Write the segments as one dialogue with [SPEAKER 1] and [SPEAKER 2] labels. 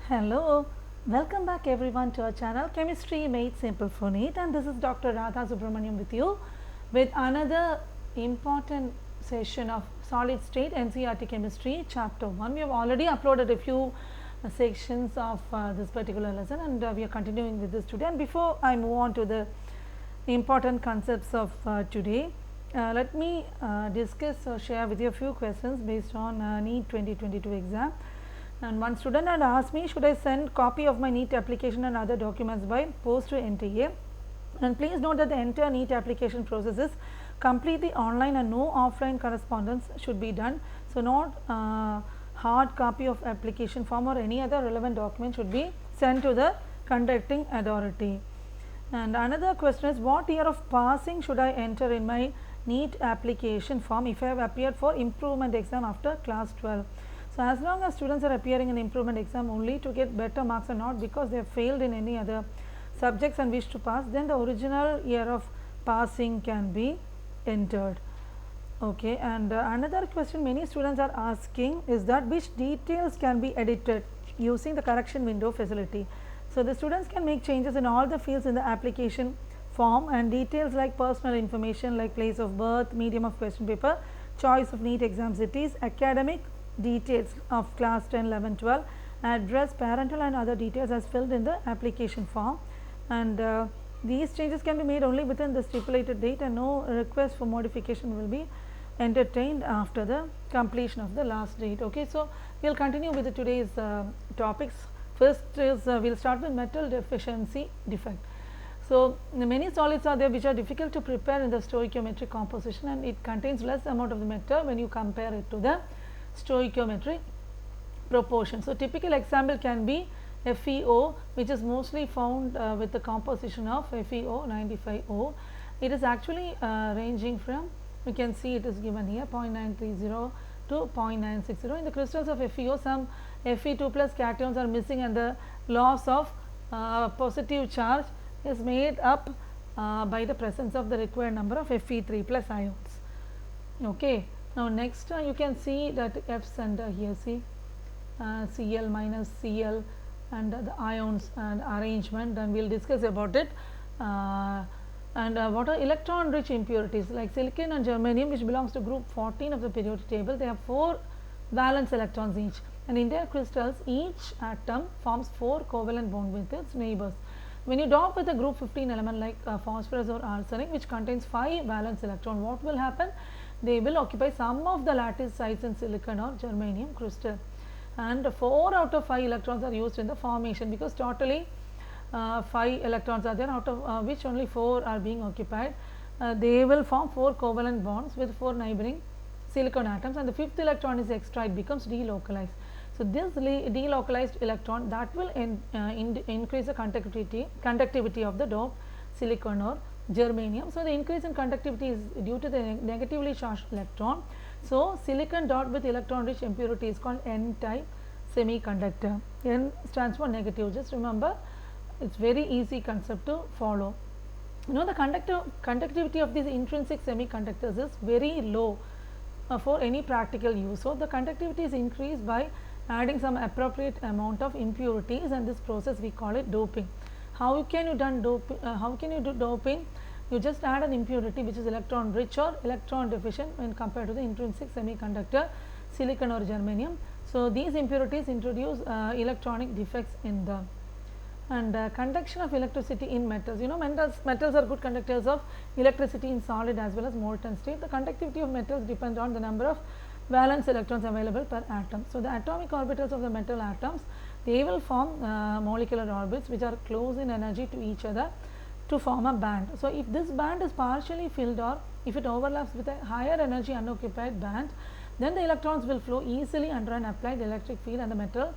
[SPEAKER 1] Hello, welcome back everyone to our channel Chemistry Made Simple for NEET, and this is Dr. Radha Subramaniam with you with another important session of solid state NCERT Chemistry chapter 1. We have already uploaded a few sections of this particular lesson, and we are continuing with this today. And before I move on to the important concepts of today, let me discuss or share with you a few questions based on NEET 2022 exam. And one student had asked me, should I send copy of my NEET application and other documents by post to NTA? And please note that the entire NEET application process is completely online and no offline correspondence should be done. So, not hard copy of application form or any other relevant document should be sent to the conducting authority. And another question is, what year of passing should I enter in my NEET application form if I have appeared for improvement exam after class 12? So, as long as students are appearing in improvement exam only to get better marks and not because they have failed in any other subjects and wish to pass, then the original year of passing can be entered. Okay. And another question many students are asking is that which details can be edited using the correction window facility. So, the students can make changes in all the fields in the application form, and details like personal information like place of birth, medium of question paper, choice of NEET exam cities, academic details of class 10, 11, 12, address, parental and other details as filled in the application form, and these changes can be made only within the stipulated date, and no request for modification will be entertained after the completion of the last date. Okay. So, we will continue with today's topics. First is we will start with metal deficiency defect. So, many solids are there which are difficult to prepare in the stoichiometric composition, and it contains less amount of the metal when you compare it to the stoichiometric proportion. So, typical example can be FeO, which is mostly found with the composition of FeO 95O. It is actually ranging from, we can see it is given here 0.930 to 0.960. In the crystals of FeO, some Fe2 plus cations are missing, and the loss of positive charge is made up by the presence of the required number of Fe3 plus ions. Okay. Now, next you can see that F center here, see Cl minus Cl and the ions and arrangement, and we will discuss about it. What are electron rich impurities like silicon and germanium, which belongs to group 14 of the periodic table. They have 4 valence electrons each, and in their crystals each atom forms 4 covalent bonds with its neighbors. When you dope with a group 15 element like phosphorus or arsenic, which contains 5 valence electron, what will happen? They will occupy some of the lattice sites in silicon or germanium crystal, and 4 out of 5 electrons are used in the formation, because totally 5 electrons are there, out of which only 4 are being occupied. They will form 4 covalent bonds with 4 neighboring silicon atoms, and the 5th electron is extra, it becomes delocalized. So, this delocalized electron that will increase the conductivity of the dope silicon or germanium. So, the increase in conductivity is due to the negatively charged electron. So, silicon dot with electron rich impurity is called N type semiconductor. N stands for negative, just remember, it is very easy concept to follow. You know, the conductivity of these intrinsic semiconductors is very low for any practical use. So, the conductivity is increased by adding some appropriate amount of impurities, and this process we call it doping. How can you do doping? You just add an impurity which is electron rich or electron deficient when compared to the intrinsic semiconductor silicon or germanium. So, these impurities introduce electronic defects in them. And conduction of electricity in metals. You know, metals are good conductors of electricity in solid as well as molten state. The conductivity of metals depends on the number of valence electrons available per atom. So, the atomic orbitals of the metal atoms, they will form molecular orbits which are close in energy to each other to form a band. So, if this band is partially filled, or if it overlaps with a higher energy unoccupied band, then the electrons will flow easily under an applied electric field, and the metal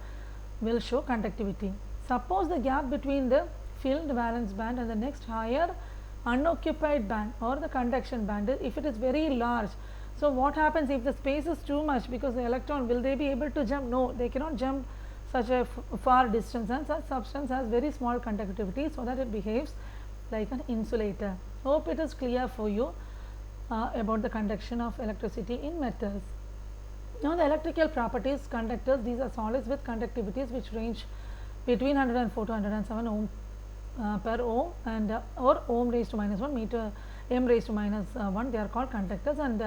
[SPEAKER 1] will show conductivity. Suppose the gap between the filled valence band and the next higher unoccupied band or the conduction band, if it is very large. So, what happens if the space is too much, because the electron, will they be able to jump? No, they cannot jump such a far distance, and such substance has very small conductivity, so that it behaves like an insulator. Hope it is clear for you about the conduction of electricity in metals. Now, the electrical properties, conductors, these are solids with conductivities which range between 104 to 107 ohm per ohm, and or ohm raised to minus 1 meter m raised to minus 1, they are called conductors, and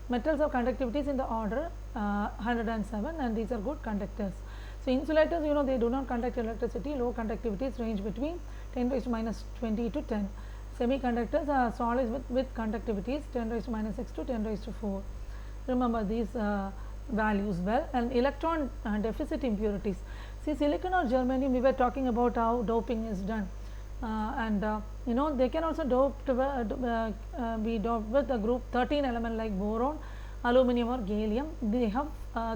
[SPEAKER 1] metals have conductivities in the order 107, and these are good conductors. So, insulators, you know, they do not conduct electricity, low conductivities range between 10 raised to minus 20 to 10. Semiconductors are solids with conductivities 10 raised to minus 6 to 10 raised to 4. Remember these values well. And electron deficit impurities. See, silicon or germanium, we were talking about how doping is done, and you know, they can also be doped with a group 13 element like boron, aluminum or gallium. They have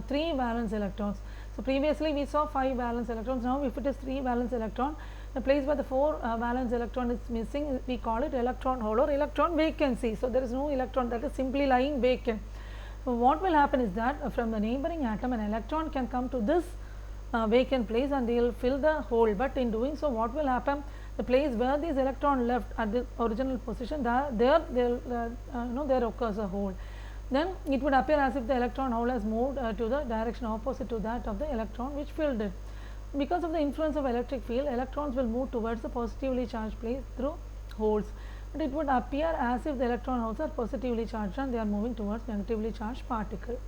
[SPEAKER 1] 3 valence electrons. So, previously we saw 5 valence electrons. Now, if it is 3 valence electron, the place where the 4 valence electron is missing, we call it electron hole or electron vacancy. So, there is no electron, that is simply lying vacant. So, what will happen is that from the neighboring atom, an electron can come to this vacant place and they will fill the hole, but in doing so, what will happen, the place where this electron left at the original position, there occurs a hole. Then it would appear as if the electron hole has moved to the direction opposite to that of the electron which filled it. Because of the influence of electric field, electrons will move towards the positively charged place through holes, but it would appear as if the electron holes are positively charged and they are moving towards negatively charged particle.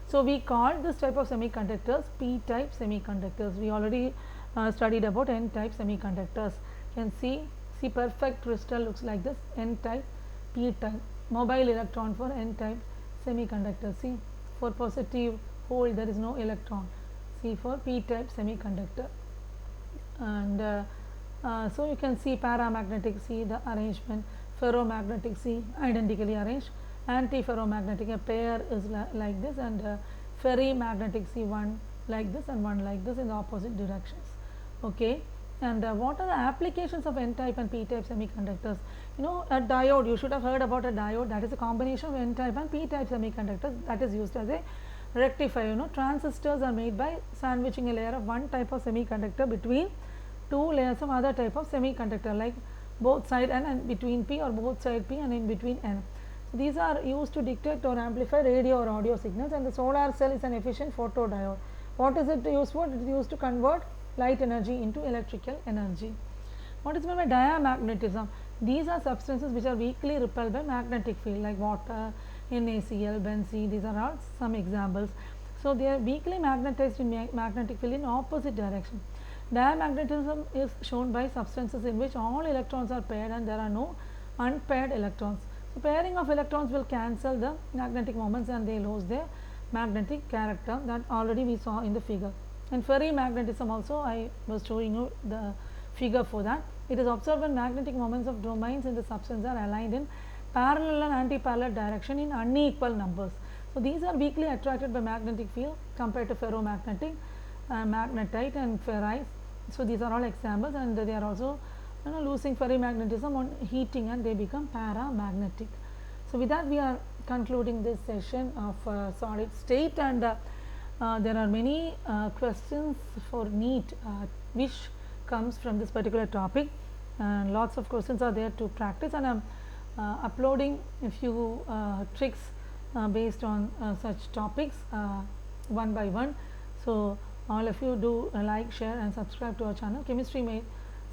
[SPEAKER 1] So, we call this type of semiconductors p-type semiconductors. We already studied about n-type semiconductors. You can see perfect crystal looks like this, n-type, p-type, mobile electron for n-type semiconductor. See, for positive hole there is no electron. See, for p-type semiconductor. And so you can see paramagnetic, see the arrangement, ferromagnetic, see identically arranged, antiferromagnetic, a pair is like this, and ferrimagnetic, see one like this and one like this in the opposite directions. Okay. And what are the applications of n-type and p-type semiconductors? You know, a diode, you should have heard about a diode, that is a combination of n-type and p-type semiconductors that is used as a rectifier. You know, transistors are made by sandwiching a layer of one type of semiconductor between 2 layers of other type of semiconductor, like both side n and between p, or both side p and in between n. So, these are used to detect or amplify radio or audio signals, and the solar cell is an efficient photodiode. What is it used for? It is used to convert light energy into electrical energy. What is meant by diamagnetism? These are substances which are weakly repelled by magnetic field, like water, NaCl, benzene, these are all some examples. So, they are weakly magnetized in magnetic field in opposite direction. Diamagnetism is shown by substances in which all electrons are paired and there are no unpaired electrons. So, pairing of electrons will cancel the magnetic moments and they lose their magnetic character, that already we saw in the figure. And ferrimagnetism also, I was showing you the figure for that. It is observed when magnetic moments of domains in the substance are aligned in parallel and anti-parallel direction in unequal numbers. So, these are weakly attracted by magnetic field compared to ferromagnetic, magnetite and ferrite. So, these are all examples, and they are also, you know, losing ferrimagnetism on heating and they become paramagnetic. So, with that we are concluding this session of solid state, and there are many questions for NEET which comes from this particular topic, and lots of questions are there to practice, and I am uploading a few tricks based on such topics one by one. So, all of you do like, share and subscribe to our channel Chemistry Made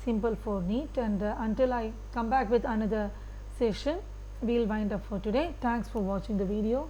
[SPEAKER 1] Simple for NEET, and until I come back with another session, we will wind up for today. Thanks for watching the video.